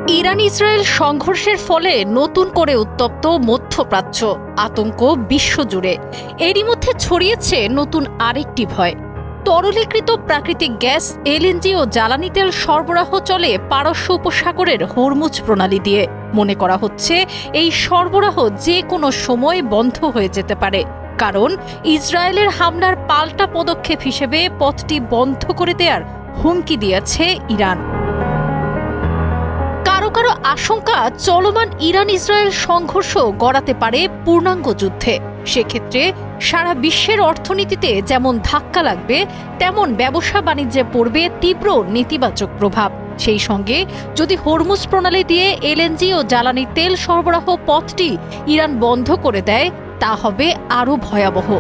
Iran Israel সংঘর্ষের ফলে নতুন করে উত্তপ্ত মধ্যপ্রাচ্য, আতঙ্ক বিশ্বজুড়ে। এরই মধ্যে ছড়িয়েছে নতুন আরেকটি ভয়। তরলীকৃত প্রাকৃতিক গ্যাস, এলএনজি ও জ্বালানি তেল সরবরাহ চলে পারস্য উপসাগরের হরমুজ প্রণালী দিয়ে। মনে করা হচ্ছে এই সরবরাহ যে কোনো সময় বন্ধ হয়ে যেতে পারে, কারণ ইসরায়েলের হামলার পাল্টা পদক্ষেপ হিসেবে পথটি বন্ধ করে দেওয়ার হুমকি দিয়েছে ইরান। কারো কারো আশঙ্কা, চলমান ইরান ইসরায়েল সংঘর্ষ গড়াতে পারে পূর্ণাঙ্গ যুদ্ধে। সেক্ষেত্রে সারা বিশ্বের অর্থনীতিতে যেমন ধাক্কা লাগবে, তেমন ব্যবসা বাণিজ্যে পড়বে তীব্র নেতিবাচক প্রভাব। সেই সঙ্গে যদি হরমুজ প্রণালী দিয়ে এলএনজি ও জ্বালানি তেল সরবরাহ পথটি ইরান বন্ধ করে দেয়, তা হবে আরও ভয়াবহ।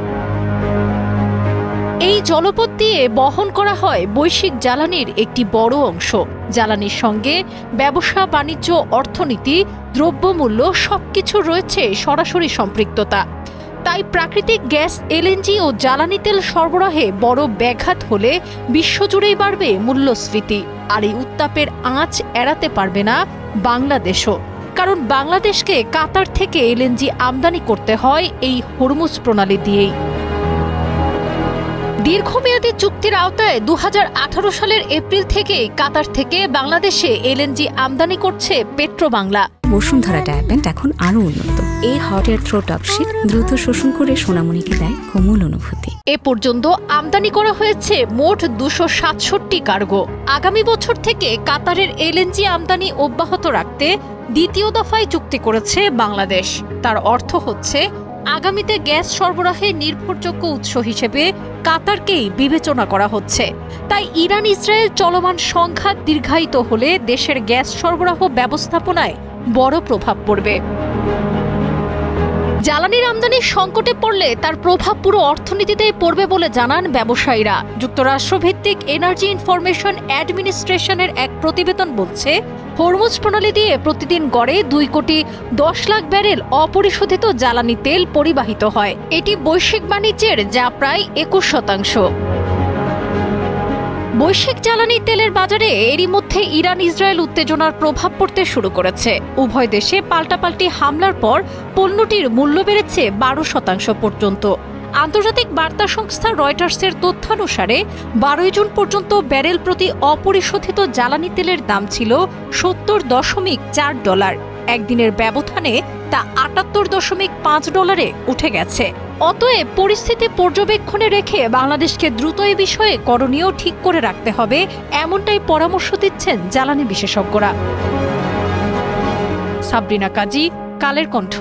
এই জলপথ দিয়ে বহন করা হয় বৈশ্বিক জ্বালানির একটি বড় অংশ। জ্বালানির সঙ্গে ব্যবসা বাণিজ্য, অর্থনীতি, দ্রব্যমূল্য সবকিছু রয়েছে সরাসরি সম্পৃক্ততা। তাই প্রাকৃতিক গ্যাস, এলএনজি ও জ্বালানি তেল সরবরাহে বড় ব্যাঘাত হলে বিশ্বজুড়েই বাড়বে মূল্যস্ফীতি। আর এই উত্তাপের আঁচ এড়াতে পারবে না বাংলাদেশও, কারণ বাংলাদেশকে কাতার থেকে এলএনজি আমদানি করতে হয় এই হরমুজ প্রণালী দিয়েই। দীর্ঘমেয়াদী চুক্তির আওতায় 2018 সালের এপ্রিল থেকে কাতার থেকে বাংলাদেশে এলএনজি আমদানি করছে পেট্রোবাংলা। বসুন্ধরা ডায়াপেন্ট এখন আরো উন্নত। এই হট এয়ার থ্রো টপশিট দ্রুত শোষণ করে সোনামণিকে দেয় কোমল অনুভূতি। এ পর্যন্ত আমদানি করা হয়েছে মোট 267 কার্গো। আগামী বছর থেকে কাতারের এলএনজি আমদানি অব্যাহত রাখতে দ্বিতীয় দফায় চুক্তি করেছে বাংলাদেশ। তার অর্থ হচ্ছে আগামীতে গ্যাস সরবরাহে নির্ভরযোগ্য উৎস হিসেবে কাতারকেই বিবেচনা করা হচ্ছে। তাই ইরান ইসরায়েল চলমান সংঘাত দীর্ঘায়িত হলে দেশের গ্যাস সরবরাহ ব্যবস্থাপনায় বড় প্রভাব পড়বে। জ্বালানির আমদানির সংকটে পড়লে তার প্রভাব পুরো অর্থনীতিতেই পড়বে বলে জানান ব্যবসায়ীরা। যুক্তরাষ্ট্রভিত্তিক এনার্জি ইনফরমেশন অ্যাডমিনিস্ট্রেশনের এক প্রতিবেদন বলছে, হরমুজ প্রণালী দিয়ে প্রতিদিন গড়ে 2,10,00,000 ব্যারেল অপরিশোধিত জ্বালানি তেল পরিবাহিত হয়। এটি বৈশ্বিক বাণিজ্যের যা প্রায় 21%। বৈশ্বিক জ্বালানি তেলের বাজারে এরই মধ্যে ইরান ইসরায়েল উত্তেজনার প্রভাব পড়তে শুরু করেছে। উভয় দেশে পাল্টাপাল্টি হামলার পর পণ্যটির মূল্য বেড়েছে 12% পর্যন্ত। আন্তর্জাতিক বার্তা সংস্থা রয়টার্সের তথ্যানুসারে 12 জুন পর্যন্ত ব্যারেল প্রতি অপরিশোধিত জ্বালানি তেলের দাম ছিল $70.4। একদিনের ব্যবধানে তা $78.5 উঠে গেছে। অতএব পরিস্থিতি পর্যবেক্ষণে রেখে বাংলাদেশকে দ্রুত এ বিষয়ে করণীয় ঠিক করে রাখতে হবে, এমনটাই পরামর্শ দিচ্ছেন জ্বালানি বিশেষজ্ঞরা। সাবরিনা কাজী, কালের কণ্ঠ।